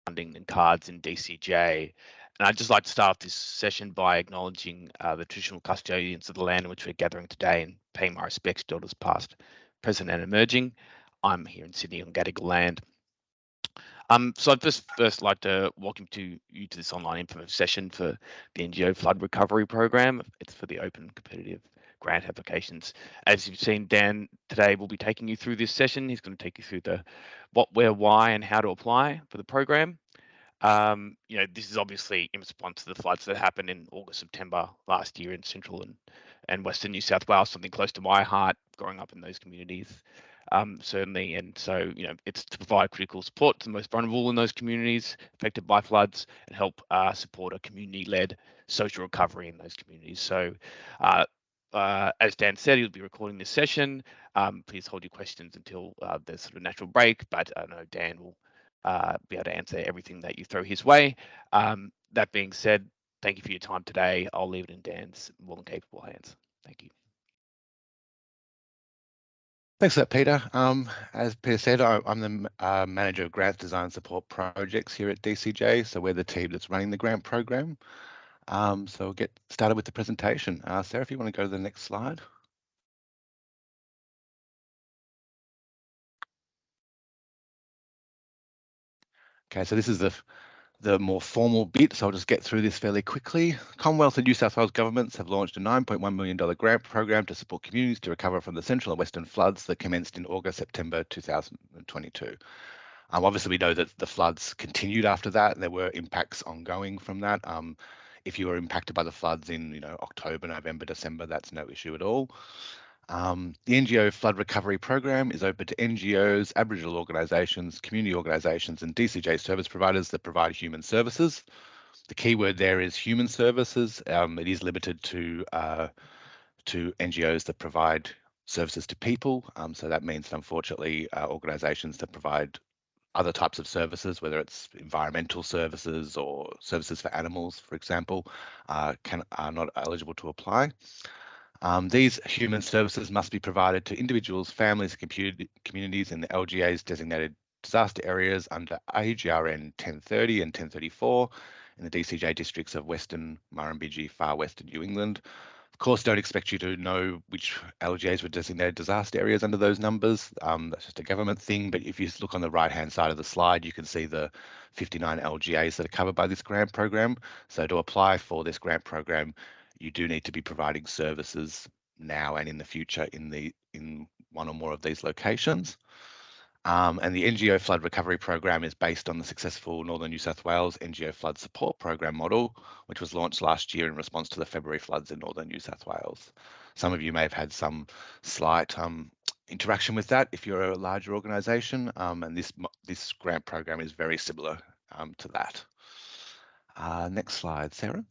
funding and cards in DCJ. And I'd just like to start this session by acknowledging the traditional custodians of the land in which we're gathering today and paying my respects to elders past, present and emerging. I'm here in Sydney on Gadigal land. So I'd just first like to welcome you to this online info session for the NGO Flood Recovery Program. It's for the open competitive grant applications. As you've seen, Dan today will be taking you through this session. He's going to take you through the what, where, why, and how to apply for the program. This is obviously in response to the floods that happened in August, September last year in central and western New South Wales, something close to my heart growing up in those communities, certainly. And so, it's to provide critical support to the most vulnerable in those communities affected by floods and help support a community-led social recovery in those communities. So, as Dan said, he'll be recording this session. Please hold your questions until there's sort of a natural break, but I know Dan will be able to answer everything that you throw his way. That being said, thank you for your time today. I'll leave it in Dan's more than capable hands. Thank you. Thanks for that, Peter. As Peter said, I'm the Manager of Grants Design Support Projects here at DCJ, so we're the team that's running the grant program. So we'll get started with the presentation. Sarah, if you want to go to the next slide. Okay, so this is the more formal bit, so I'll just get through this fairly quickly. Commonwealth and New South Wales governments have launched a $9.1 million grant program to support communities to recover from the central and western floods that commenced in August, September 2022. Obviously, we know that the floods continued after that, and there were impacts ongoing from that. If you were impacted by the floods in October, November, December, that's no issue at all. The NGO Flood Recovery Program is open to NGOs, Aboriginal organisations, community organisations and DCJ service providers that provide human services. The key word there is human services. It is limited to NGOs that provide services to people. So that means that unfortunately organisations that provide other types of services, whether it's environmental services or services for animals, for example, are not eligible to apply. These human services must be provided to individuals, families, communities in the LGA's designated disaster areas under AGRN 1030 and 1034 in the DCJ districts of Western Murrumbidgee, Far Western New England. Of course, don't expect you to know which LGAs were designated disaster areas under those numbers. That's just a government thing. But if you look on the right-hand side of the slide, you can see the 59 LGAs that are covered by this grant program. So to apply for this grant program, you do need to be providing services now and in the future in one or more of these locations. And the NGO Flood Recovery Program is based on the successful Northern New South Wales NGO Flood Support Program model, which was launched last year in response to the February floods in Northern New South Wales. Some of you may have had some slight interaction with that if you're a larger organisation, and this grant program is very similar to that. Next slide, Sarah.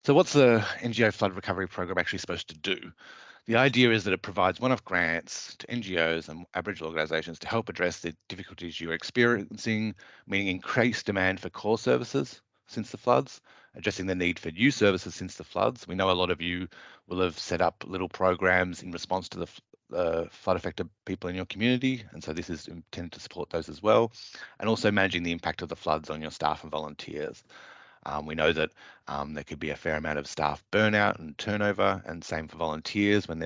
So what's the NGO Flood Recovery Program actually supposed to do? The idea is that it provides one-off grants to NGOs and Aboriginal organisations to help address the difficulties you're experiencing, meaning increased demand for core services since the floods, addressing the need for new services since the floods. We know a lot of you will have set up little programs in response to the flood-affected people in your community, and so this is intended to support those as well, and also managing the impact of the floods on your staff and volunteers. We know that there could be a fair amount of staff burnout and turnover, and same for volunteers when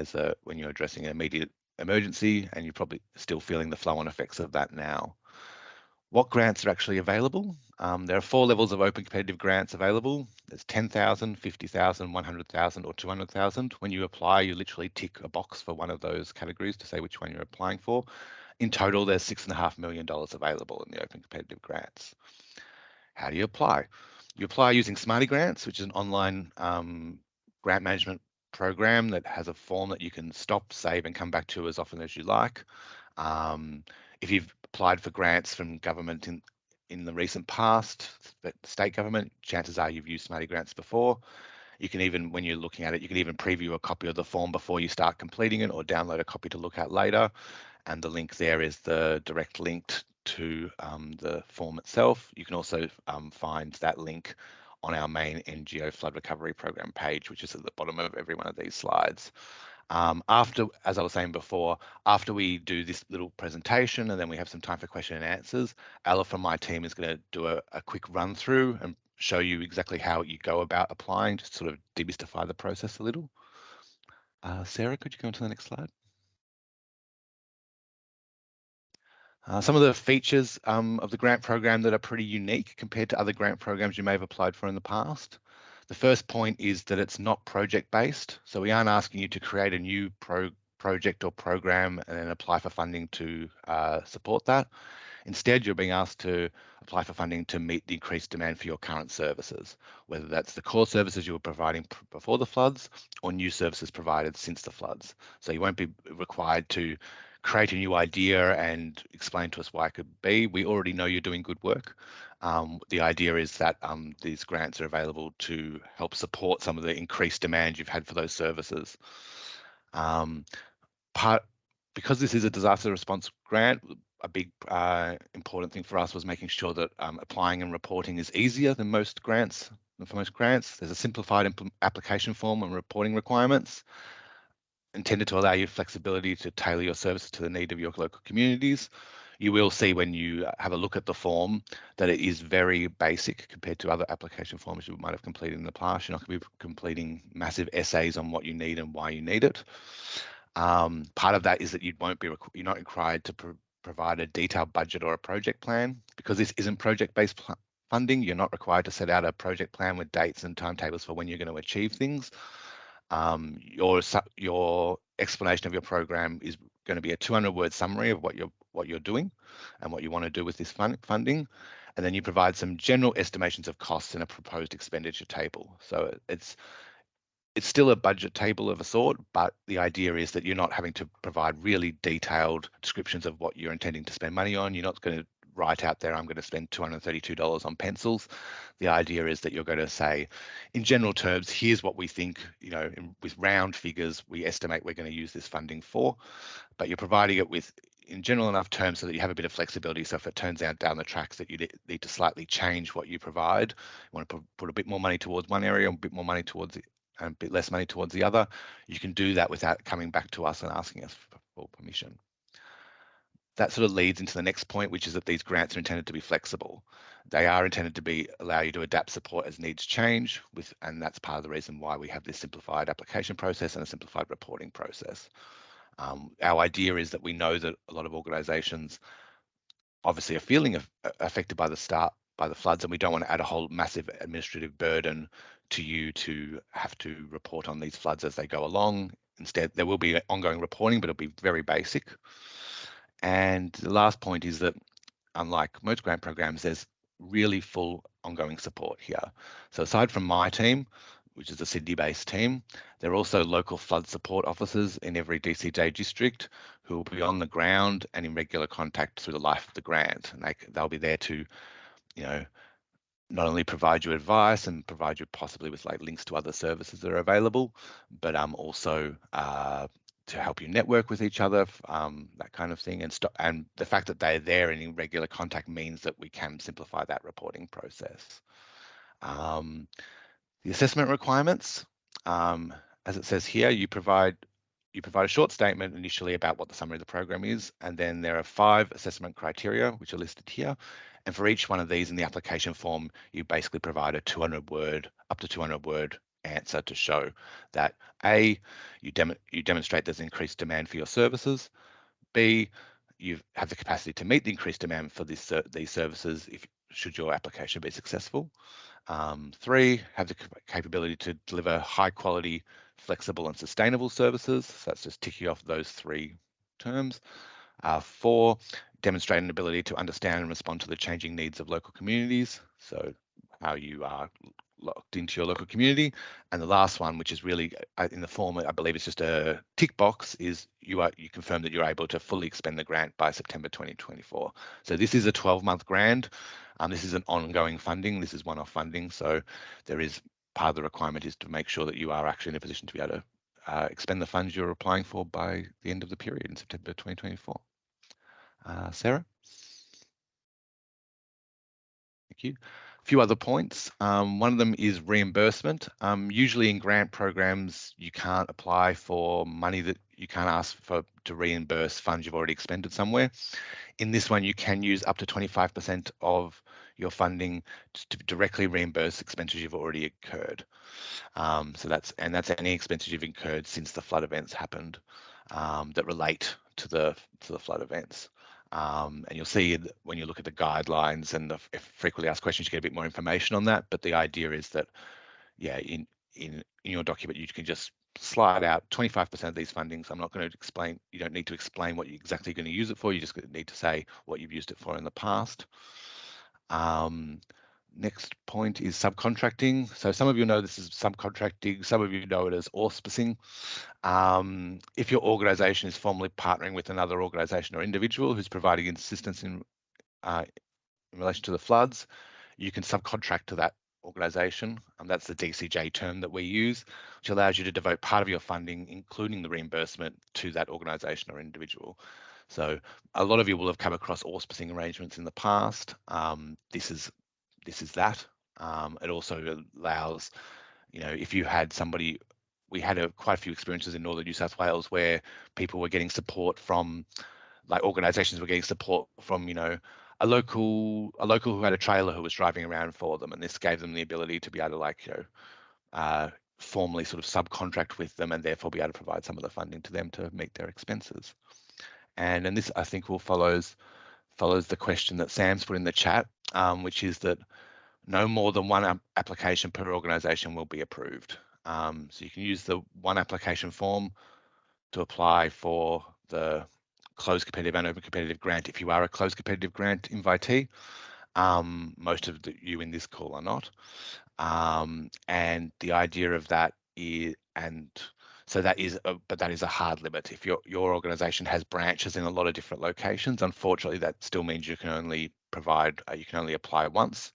you're addressing an immediate emergency, and you're probably still feeling the flow-on effects of that now. What grants are actually available? There are 4 levels of open competitive grants available. There's 10,000, 50,000, 100,000 or 200,000. When you apply, you literally tick a box for one of those categories to say which one you're applying for. In total, there's $6.5 million available in the open competitive grants. How do you apply? You apply using Smarty Grants, which is an online grant management program that has a form that you can stop, save, and come back to as often as you like. If you've applied for grants from government in the recent past, state government, chances are you've used Smarty Grants before. You can even, when you're looking at it, you can even preview a copy of the form before you start completing it or download a copy to look at later. And the link there is the direct link to the form itself. You can also find that link on our main NGO Flood Recovery Program page, which is at the bottom of every one of these slides. After, as I was saying before, after we do this little presentation and then we have some time for question and answers, Ella from my team is going to do a quick run through and show you exactly how you go about applying, just sort of demystify the process a little. Sarah, could you go on to the next slide? Some of the features of the grant program that are pretty unique compared to other grant programs you may have applied for in the past. The first point is that it's not project based. So we aren't asking you to create a new project or program and then apply for funding to support that. Instead, you're being asked to apply for funding to meet the increased demand for your current services, whether that's the core services you were providing before the floods or new services provided since the floods. So you won't be required to create a new idea and explain to us why it could be. We already know you're doing good work. The idea is that these grants are available to help support some of the increased demand you've had for those services. Because this is a disaster response grant, a big important thing for us was making sure that applying and reporting is easier than most grants. For most grants, there's a simplified application form and reporting requirements intended to allow you flexibility to tailor your services to the need of your local communities. You will see when you have a look at the form that it is very basic compared to other application forms you might have completed in the past. You're not going to be completing massive essays on what you need and why you need it. Part of that is that you're not required to provide a detailed budget or a project plan. Because this isn't project-based funding, you're not required to set out a project plan with dates and timetables for when you're going to achieve things. Your explanation of your program is going to be a 200-word summary of what you're doing and what you want to do with this funding, and then you provide some general estimations of costs in a proposed expenditure table. So it's still a budget table of a sort, but the idea is that you're not having to provide really detailed descriptions of what you're intending to spend money on. You're not going to write out there, I'm going to spend $232 on pencils. The idea is that you're going to say, in general terms, here's what we think, with round figures, we estimate we're going to use this funding for, but you're providing it with in general enough terms so that you have a bit of flexibility. So if it turns out down the tracks that you need to slightly change what you provide, you want to put a bit more money towards one area, a bit more money towards it, and a bit less money towards the other, you can do that without coming back to us and asking us for permission. That sort of leads into the next point, which is that these grants are intended to be flexible. They are intended to allow you to adapt support as needs change, and that's part of the reason why we have this simplified application process and a simplified reporting process. Our idea is that we know that a lot of organisations obviously are feeling affected by the floods, and we don't want to add a whole massive administrative burden to you to have to report on these floods as they go along. Instead, there will be ongoing reporting, but it'll be very basic. And the last point is that, unlike most grant programs, there's really full ongoing support here. So aside from my team, which is a Sydney-based team, there are also local flood support officers in every DCJ district who will be on the ground and in regular contact through the life of the grant. And they'll be there to, not only provide you advice and provide you possibly with links to other services that are available, but also to help you network with each other, that kind of thing. And the fact that they're there and in regular contact means that we can simplify that reporting process. The assessment requirements, as it says here, you provide a short statement initially about what the summary of the program is, and then there are 5 assessment criteria which are listed here. And for each one of these in the application form, you basically provide a up to 200-word answer to show that A, you demonstrate there's increased demand for your services. B, you have the capacity to meet the increased demand for these services should your application be successful. 3, have the capability to deliver high quality, flexible and sustainable services. So that's just ticking off those 3 terms. 4, demonstrate an ability to understand and respond to the changing needs of local communities. So how you are locked into your local community. And the last one, which is really in the form, I believe it's just a tick box, is you confirm that you're able to fully expend the grant by September 2024. So this is a 12-month grant. This is an ongoing funding. This is one-off funding. So there is part of the requirement is to make sure that you are actually in a position to be able to expend the funds you're applying for by the end of the period in September 2024. Sarah? Thank you. A few other points. One of them is reimbursement. Usually in grant programs, you can't apply for money that you can't ask for to reimburse funds you've already expended somewhere. In this one, you can use up to 25% of your funding to directly reimburse expenses you've already incurred. So that's any expenses you've incurred since the flood events happened that relate to the flood events. And you'll see when you look at the guidelines and the frequently asked questions, you get a bit more information on that. But the idea is that, yeah, in your document, you can just slide out 25% of these fundings. I'm not going to explain. You don't need to explain what you're exactly going to use it for. You just need to say what you've used it for in the past. Next point is subcontracting. So some of you know this is subcontracting. Some of you know it as auspicing. If your organisation is formally partnering with another organisation or individual who's providing assistance in relation to the floods, you can subcontract to that organisation. That's the DCJ term that we use, which allows you to devote part of your funding, including the reimbursement, to that organisation or individual. So a lot of you will have come across auspicing arrangements in the past. This is that. It also allows, if you had somebody, we had quite a few experiences in northern New South Wales where people were getting support from, like organisations were getting support from, a local who had a trailer who was driving around for them, and this gave them the ability to be able to formally sort of subcontract with them and therefore be able to provide some of the funding to them to meet their expenses. And this I think follows the question that Sam's put in the chat, which is that no more than one application per organisation will be approved. So you can use the one application form to apply for the closed competitive and open competitive grant if you are a closed competitive grant invitee. Most of you in this call are not. And the idea of that is, but that is a hard limit. If your organisation has branches in a lot of different locations, unfortunately, that still means you can only apply once.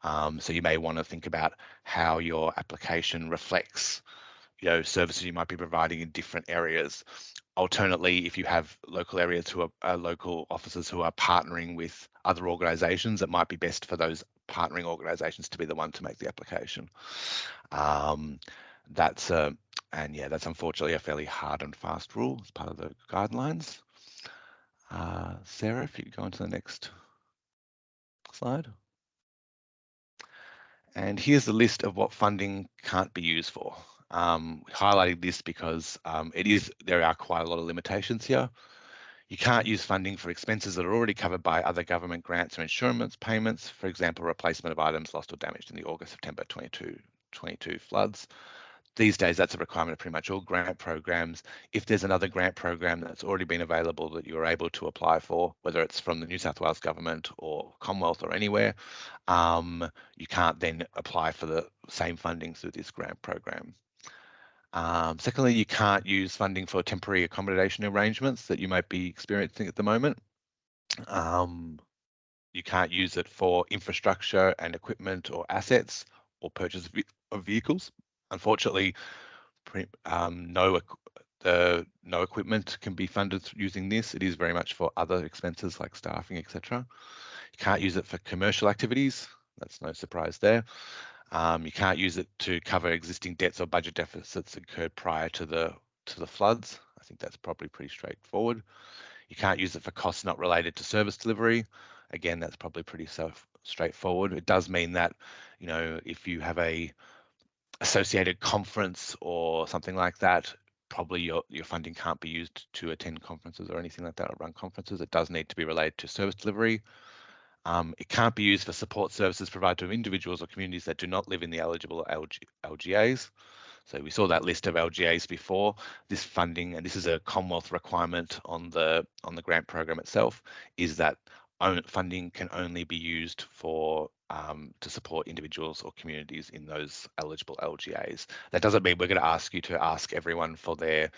So you may want to think about how your application reflects, services you might be providing in different areas. Alternately, if you have local areas who are local officers who are partnering with other organisations, it might be best for those partnering organisations to be the one to make the application. That's unfortunately a fairly hard and fast rule as part of the guidelines. Sarah, if you could go on to the next slide. And here's the list of what funding can't be used for. Highlighting this because there are quite a lot of limitations here. You can't use funding for expenses that are already covered by other government grants or insurance payments, for example, replacement of items lost or damaged in the August-September 2022 floods. These days, that's a requirement of pretty much all grant programs. If there's another grant program that's already been available that you're able to apply for, whether it's from the New South Wales government or Commonwealth or anywhere, you can't then apply for the same funding through this grant program. Secondly, you can't use funding for temporary accommodation arrangements that you might be experiencing at the moment. You can't use it for infrastructure and equipment or assets or purchase of vehicles. Unfortunately, no equipment can be funded using this. It is very much for other expenses like staffing, etc. You can't use it for commercial activities. That's no surprise there. You can't use it to cover existing debts or budget deficits incurred prior to the floods. I think that's probably pretty straightforward. You can't use it for costs not related to service delivery. Again, that's probably pretty straightforward. It does mean that, if you have a associated conference or something like that, probably your funding can't be used to attend conferences or anything like that or run conferences. It does need to be related to service delivery. It can't be used for support services provided to individuals or communities that do not live in the eligible LGAs. So we saw that list of LGAs before. This funding, and this is a Commonwealth requirement on the grant program itself, is that funding can only be used for to support individuals or communities in those eligible LGAs. That doesn't mean we're going to ask you to ask everyone for their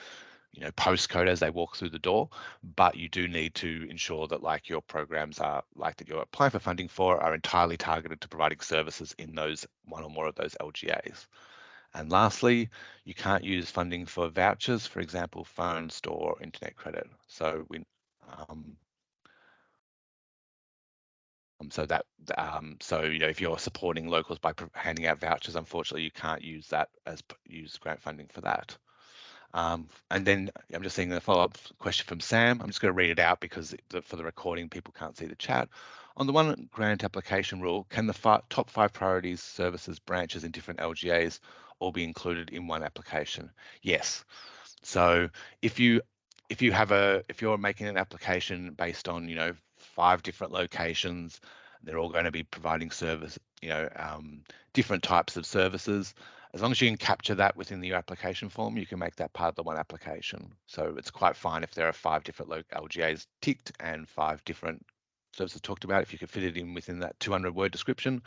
postcode as they walk through the door, but you do need to ensure that your programs are that you're applying for funding for are entirely targeted to providing services in those one or more of those LGAs. And lastly, you can't use funding for vouchers, for example, phone, store, internet credit. So So that so if you're supporting locals by handing out vouchers, unfortunately you can't use that as use grant funding for that. And then I'm just seeing a follow-up question from Sam. I'm just going to read it out because for the recording, people can't see the chat. On the one grant application rule, can the top 5 priorities, services, branches in different LGAs all be included in one application? Yes. So if you're making an application based on 5 different locations, they're all going to be providing service, different types of services. As long as you can capture that within your application form, you can make that part of the one application. So it's quite fine if there are 5 different LGAs ticked and 5 different services talked about. If you could fit it in within that 200-word description,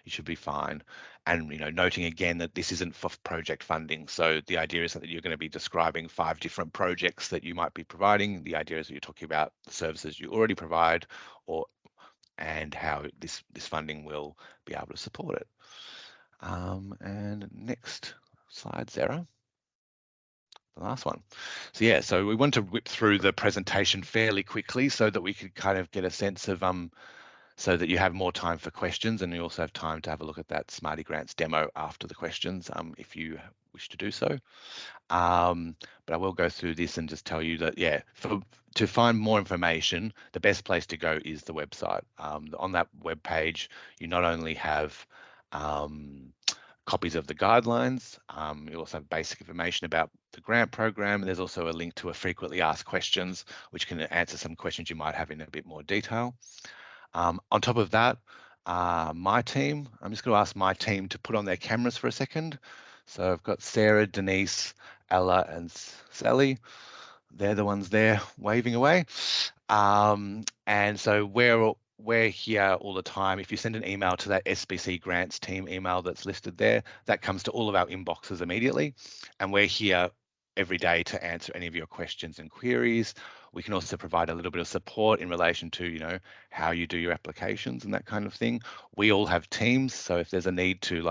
you should be fine. And noting again that this isn't for project funding. So the idea is that you're going to be describing 5 different projects that you might be providing. The idea is that you're talking about the services you already provide, and how this funding will be able to support it. And next slide, Sarah. The last one. So yeah, so we want to whip through the presentation fairly quickly so that we could kind of get a sense of so that you have more time for questions, and you also have time to have a look at that Smarty Grants demo after the questions, if you wish to do so. But I will go through this and just tell you that, yeah, to find more information, the best place to go is the website. On that web page, you not only have copies of the guidelines, you also have basic information about the grant program, and there's also a link to a frequently asked questions, which can answer some questions you might have in a bit more detail. On top of that, my team, I'm just going to ask my team to put on their cameras for a second. So I've got Sarah, Denise, Ella, and Sally. They're the ones there waving away. And so we're here all the time. If you send an email to that SBC grants team email that's listed there, that comes to all of our inboxes immediately. And we're here every day to answer any of your questions and queries. We can also provide a little bit of support in relation to, how you do your applications and that kind of thing. We all have teams, so if there's a need to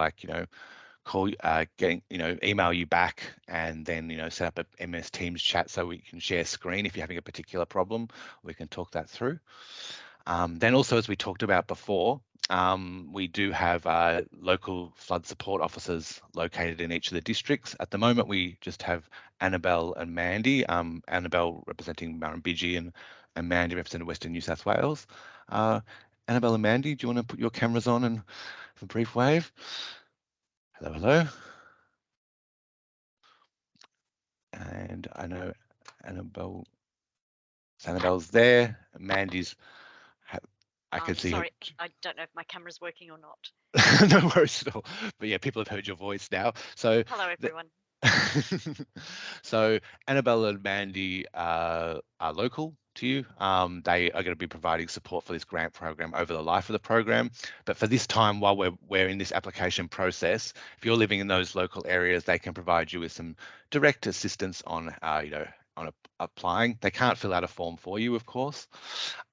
call, email you back and then, set up a MS Teams chat so we can share screen if you're having a particular problem, we can talk that through. Then also, as we talked about before, we do have local flood support officers located in each of the districts. At the moment, we just have Annabelle and Mandy, Annabelle representing Murrumbidgee and Mandy representing Western New South Wales. Annabelle and Mandy, do you want to put your cameras on and have a brief wave? Hello, hello. And I know Annabelle's there. Mandy's, I can see. Sorry, I don't know if my camera's working or not. No worries at all. But yeah, people have heard your voice now. So hello, everyone. So Annabelle and Mandy are local to you. They are going to be providing support for this grant program over the life of the program. But for this time, while we're in this application process, if you're living in those local areas, they can provide you with some direct assistance on on applying. They can't fill out a form for you, of course,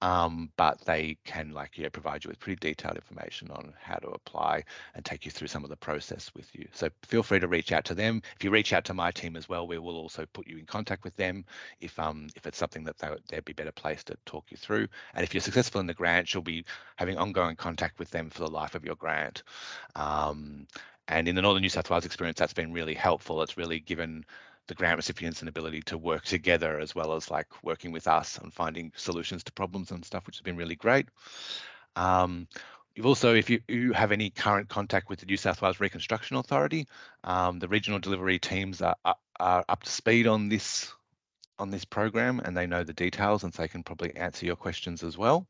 but they can provide you with pretty detailed information on how to apply and take you through some of the process with you. So feel free to reach out to them. If you reach out to my team as well, we will also put you in contact with them if it's something that they'd be better placed to talk you through. And if you're successful in the grant, you'll be having ongoing contact with them for the life of your grant. And in the Northern New South Wales experience, that's been really helpful. It's really given the grant recipients an ability to work together as well as working with us and finding solutions to problems and stuff, which has been really great. You've also, if you have any current contact with the New South Wales Reconstruction Authority, the regional delivery teams are up to speed on this program, and they know the details, and so they can probably answer your questions as well.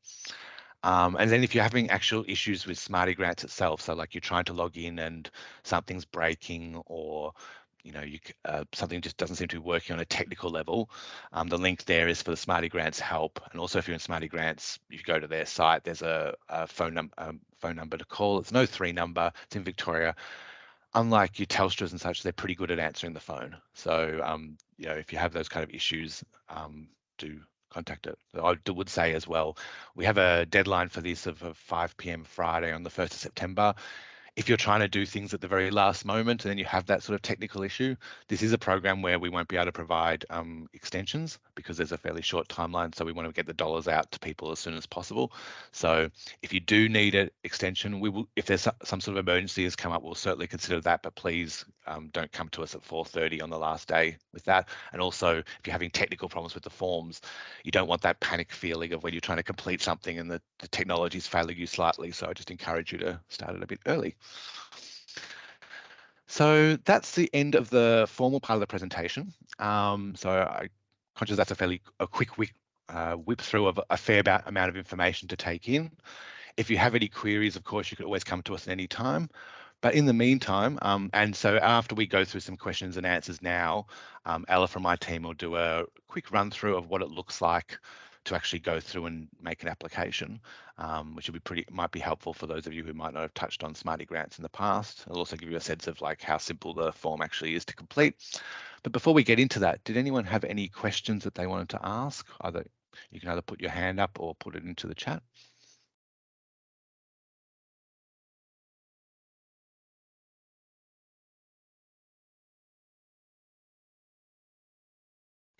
And then if you're having actual issues with Smarty Grants itself, so you're trying to log in and something's breaking, or something just doesn't seem to be working on a technical level, the link there is for the Smarty Grants help. And also, if you're in Smarty Grants, you go to their site, there's a phone number to call. It's no 3 number. It's in Victoria. Unlike your Telstras and such, they're pretty good at answering the phone. So if you have those kind of issues, do contact it. I would say as well, we have a deadline for this of 5 p.m. Friday on the 1st of September. if you're trying to do things at the very last moment and then you have that sort of technical issue, this is a program where we won't be able to provide extensions because there's a fairly short timeline. So we want to get the dollars out to people as soon as possible. So if you do need an extension, we will, if there's some sort of emergency has come up, we'll certainly consider that, but please don't come to us at 4:30 on the last day with that. And also, if you're having technical problems with the forms, you don't want that panic feeling of when you're trying to complete something and the technology is failing you slightly. So I just encourage you to start it a bit early. So that's the end of the formal part of the presentation. So I'm conscious that's a quick whip through of a fair amount of information to take in. If you have any queries, of course, you could always come to us at any time. But in the meantime, and so after we go through some questions and answers now, Ella from my team will do a quick run through of what it looks like to actually go through and make an application, which might be helpful for those of you who might not have touched on Smarty Grants in the past. It'll also give you a sense of like how simple the form actually is to complete. But before we get into that, did anyone have any questions that they wanted to ask? You can either put your hand up or put it into the chat.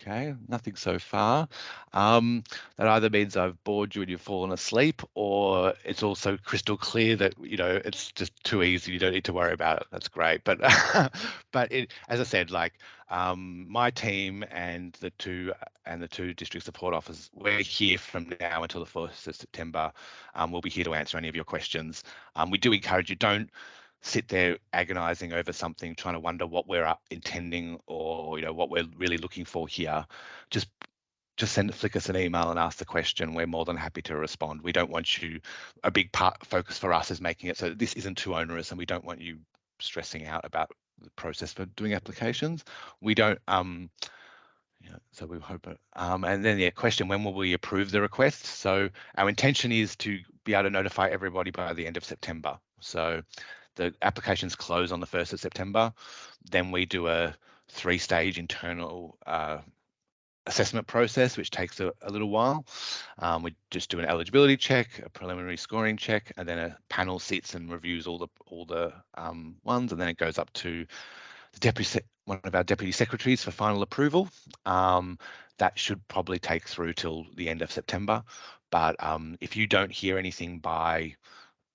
Okay, nothing so far. That either means I've bored you and you've fallen asleep, or it's also crystal clear that it's just too easy. You don't need to worry about it. That's great. But but as I said, like my team and the two district support officers, we're here from now until the 1st of September. We'll be here to answer any of your questions. We do encourage you, don't sit there agonizing over something, trying to wonder what we're intending or what we're really looking for here. Just flick us an email and ask the question. We're more than happy to respond. We don't want you, a big focus for us is making it so that this isn't too onerous, and we don't want you stressing out about the process for doing applications. We don't so we hope it. And then the question, when will we approve the request? So our intention is to be able to notify everybody by the end of September. So the applications close on the 1st of September. Then we do a 3-stage internal assessment process, which takes a little while. We just do an eligibility check, a preliminary scoring check, and then a panel sits and reviews all the ones, and then it goes up to the one of our deputy secretaries for final approval. That should probably take through till the end of September. But if you don't hear anything by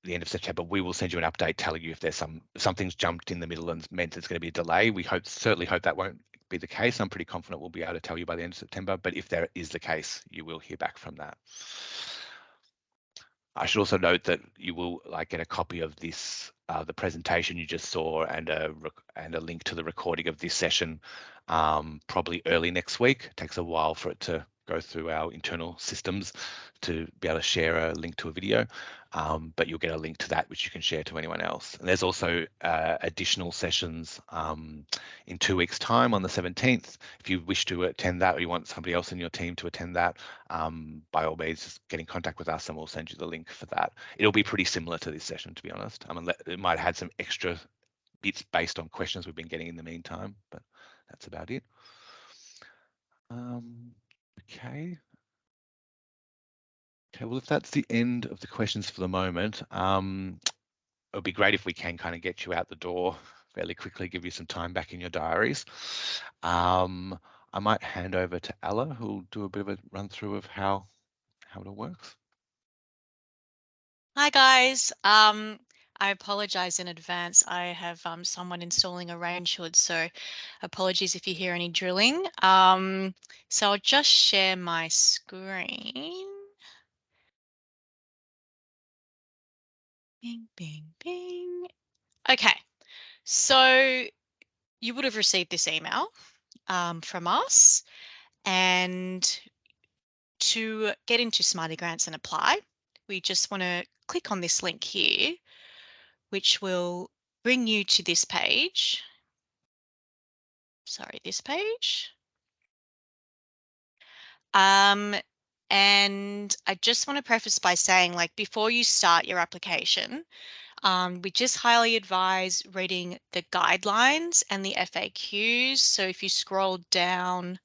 the end of September, we will send you an update telling you if there's something's jumped in the middle and meant it's going to be a delay. We certainly hope that won't be the case. I'm pretty confident we'll be able to tell you by the end of September, but if there is the case, you will hear back from that. I should also note that you will get a copy of this, the presentation you just saw, and a link to the recording of this session probably early next week. It takes a while for it to go through our internal systems to be able to share a link to a video, but you'll get a link to that which you can share to anyone else. And there's also additional sessions in 2 weeks' time on the 17th. If you wish to attend that, or you want somebody else in your team to attend that, by all means, just get in contact with us and we'll send you the link for that. It'll be pretty similar to this session, to be honest. It might have had some extra bits based on questions we've been getting in the meantime, but that's about it. Okay. Okay, well, if that's the end of the questions for the moment, it would be great if we can kind of get you out the door fairly quickly, give you some time back in your diaries. I might hand over to Ella, who'll do a bit of a run through of how it all works. Hi guys. I apologize in advance. I have someone installing a range hood, so apologies if you hear any drilling. So I'll just share my screen. Bing, bing, bing. Okay, so you would have received this email from us, and to get into Smarty Grants and apply, we just want to click on this link here, which will bring you to this page. Sorry, this page. And I just want to preface by saying, before you start your application, we just highly advise reading the guidelines and the FAQs. So if you scroll down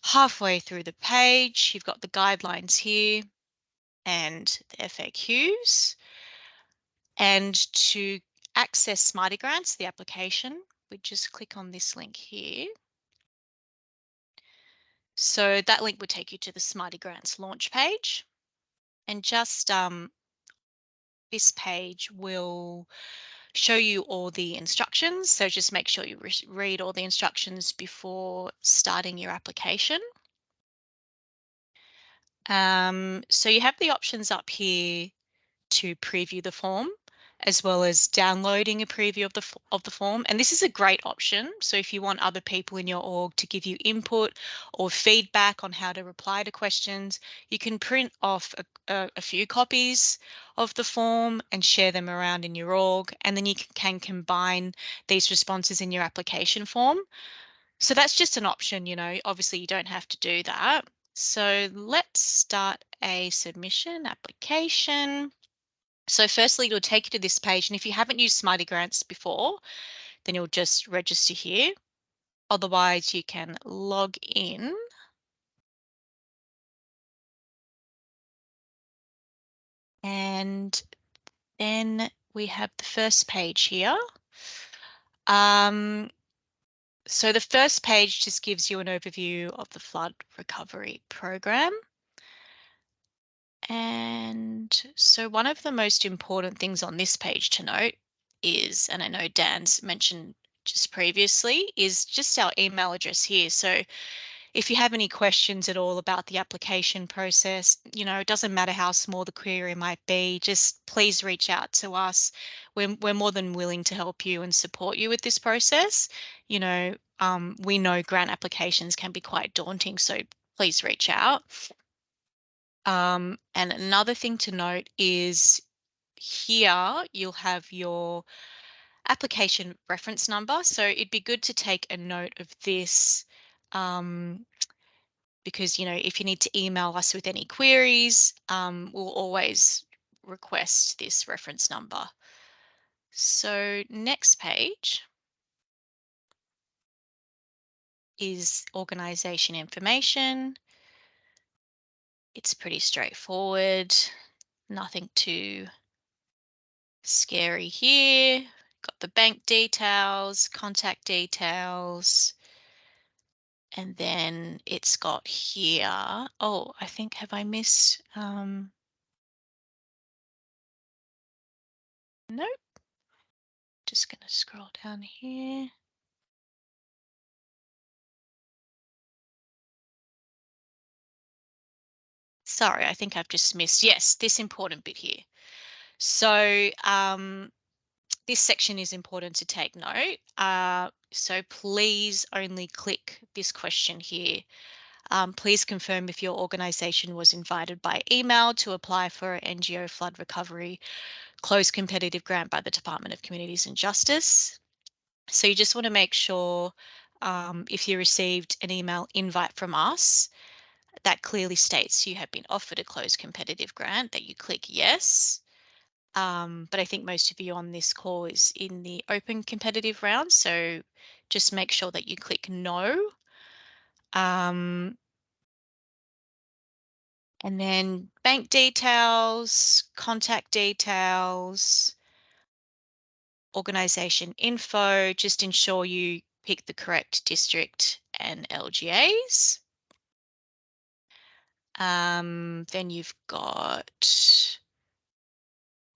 halfway through the page, you've got the guidelines here and the FAQs. And to access Smarty Grants, the application, we just click on this link here. So that link would take you to the Smarty Grants launch page. And just this page will show you all the instructions. So just make sure you read all the instructions before starting your application. So you have the options up here to preview the form, as well as downloading a preview of the form. And this is a great option. So if you want other people in your org to give you input or feedback on how to reply to questions, you can print off a few copies of the form and share them around in your org. And then you can combine these responses in your application form. So that's just an option, you know, obviously you don't have to do that. So let's start a submission application. So firstly, it'll take you to this page, and if you haven't used Smarty Grants before, then you'll just register here. Otherwise, you can log in. And then we have the first page here. So the first page just gives you an overview of the flood recovery program. And so one of the most important things on this page to note is, and I know Dan's mentioned just previously, is just our email address here. So if you have any questions at all about the application process, you know, it doesn't matter how small the query might be, just please reach out to us. We're more than willing to help you and support you with this process. You know, we know grant applications can be quite daunting, so please reach out. And another thing to note is here you'll have your application reference number. So it'd be good to take a note of this because, you know, if you need to email us with any queries, we'll always request this reference number. So next page is organisation information. It's pretty straightforward, nothing too scary here. Got the bank details, contact details, and then it's got here. Oh, I think, have I missed? Nope. Just going to scroll down here. Sorry, I think I've just missed. Yes, this important bit here. So this section is important to take note. So please only click this question here. Please confirm if your organisation was invited by email to apply for an NGO flood recovery closed competitive grant by the Department of Communities and Justice. So you just want to make sure if you received an email invite from us that clearly states you have been offered a closed competitive grant, that you click yes. But I think most of you on this call is in the open competitive round, so just make sure that you click no. And then bank details, contact details, organisation info, just ensure you pick the correct district and LGAs. Then you've got,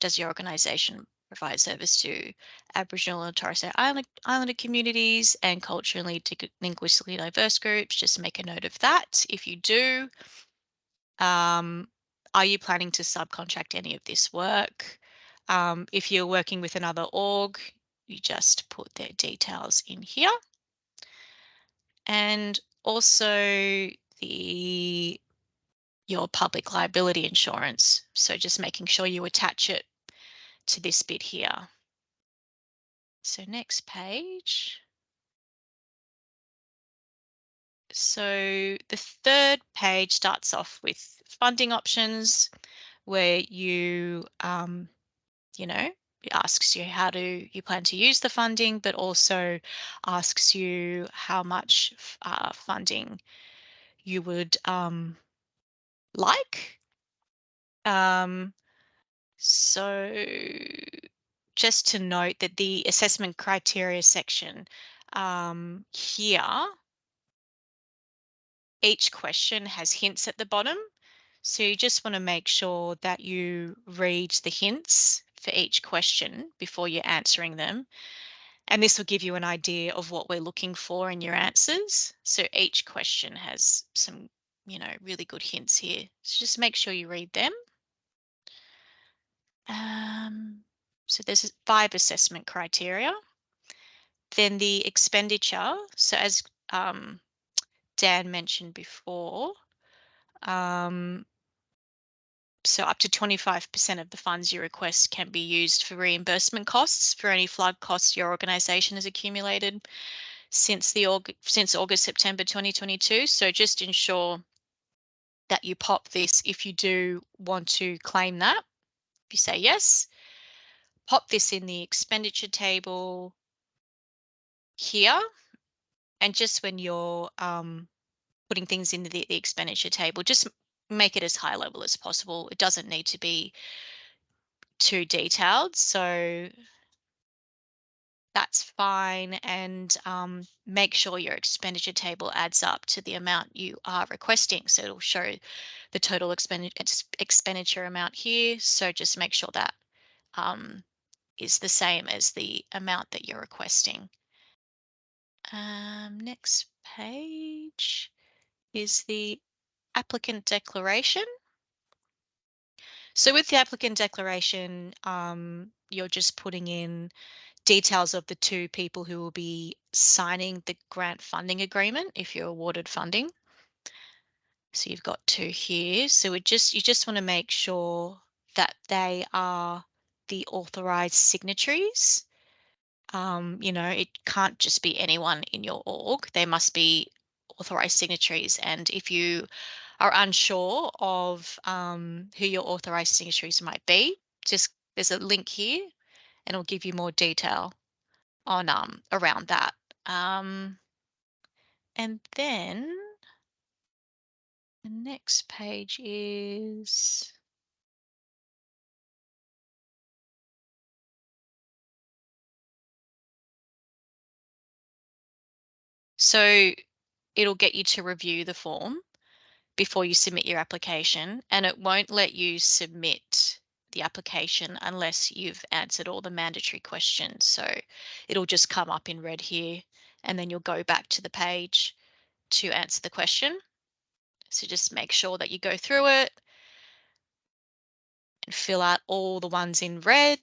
does your organisation provide service to Aboriginal and Torres Strait Islander communities and culturally linguistically diverse groups? Just make a note of that if you do. Are you planning to subcontract any of this work? If you're working with another org, you just put their details in here. And also your public liability insurance. So just making sure you attach it to this bit here. So next page. So the third page starts off with funding options, where you, you know, it asks you how you plan to use the funding, but also asks you how much funding you would like. So just to note that the assessment criteria section here, each question has hints at the bottom. So you just want to make sure that you read the hints for each question before you're answering them. And this will give you an idea of what we're looking for in your answers. So each question has some, really good hints here. So just make sure you read them. So there's 5 assessment criteria. Then the expenditure. So as Dan mentioned before, so up to 25% of the funds you request can be used for reimbursement costs for any flood costs your organisation has accumulated since August, September 2022. So just ensure that you pop this if you do want to claim that. If you say yes, pop this in the expenditure table here. And just when you're putting things into the expenditure table, just make it as high level as possible. It doesn't need to be too detailed. So that's fine. And make sure your expenditure table adds up to the amount you are requesting. So it'll show the total expenditure amount here. So just make sure that is the same as the amount that you're requesting. Next page is the applicant declaration. So with the applicant declaration, you're just putting in details of the 2 people who will be signing the grant funding agreement if you're awarded funding. So you've got 2 here. So you just want to make sure that they are the authorized signatories. It can't just be anyone in your org. They must be authorized signatories. And if you are unsure of who your authorized signatories might be, there's a link here and it'll give you more detail on around that. And then the next page is so it'll get you to review the form before you submit your application, and it won't let you submit the application unless you've answered all the mandatory questions. So it'll just come up in red here, and then you'll go back to the page to answer the question. So just make sure that you go through it and fill out all the ones in red.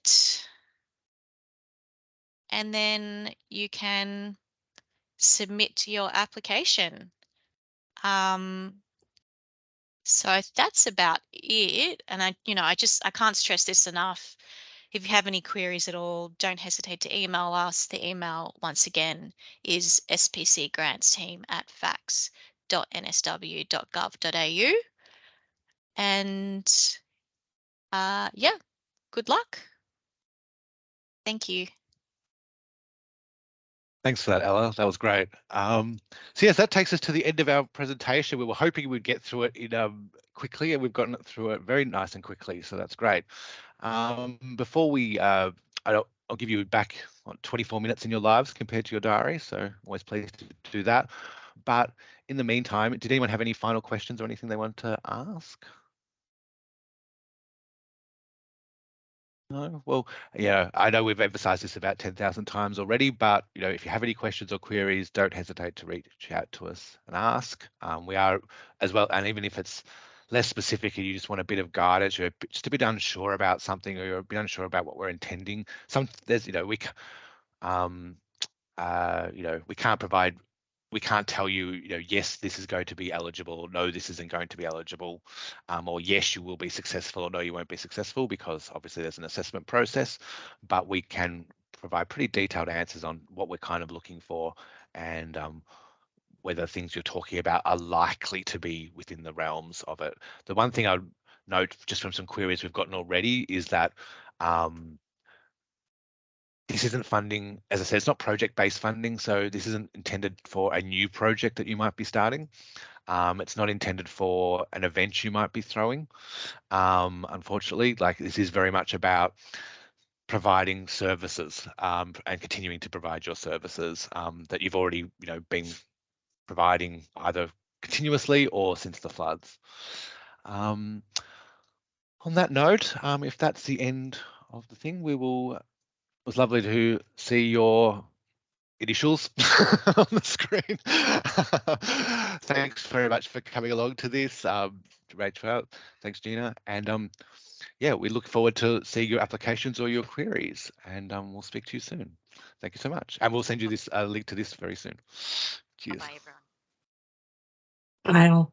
And then you can submit your application. So that's about it. And I can't stress this enough. If you have any queries at all, don't hesitate to email us. The email, once again, is spcgrantsteam@facs.nsw.gov.au. And yeah, good luck. Thank you. Thanks for that, Ella. That was great. So yes, that takes us to the end of our presentation. We were hoping we'd get through it in quickly, and we've gotten it through it very nice and quickly. So that's great. Before we, I'll give you back 24 minutes in your lives compared to your diary. So always pleased to do that. But in the meantime, did anyone have any final questions or anything they want to ask? No, well, yeah, I know we've emphasized this about 10,000 times already, but if you have any questions or queries, don't hesitate to reach out to us and ask. We are as well, and even if it's less specific and you just want a bit of guidance, you're just a bit unsure about something, or you're a bit unsure about what we're intending. We can't tell you, yes, this is going to be eligible, or no, this isn't going to be eligible, or yes, you will be successful, or no, you won't be successful, because obviously there's an assessment process, but we can provide pretty detailed answers on what we're kind of looking for, and whether things you're talking about are likely to be within the realms of it. The one thing I'd note just from some queries we've gotten already is that this isn't funding, as I said, it's not project-based funding, so this isn't intended for a new project that you might be starting. It's not intended for an event you might be throwing. Unfortunately, like, this is very much about providing services and continuing to provide your services that you've already been providing either continuously or since the floods. On that note, if that's the end of the thing, it was lovely to see your initials on the screen. Thanks very much for coming along to this, Rachel. Thanks, Gina. And yeah, we look forward to seeing your applications or your queries, and we'll speak to you soon. Thank you so much, and we'll send you this link to this very soon. Cheers. Bye, everyone. Bye.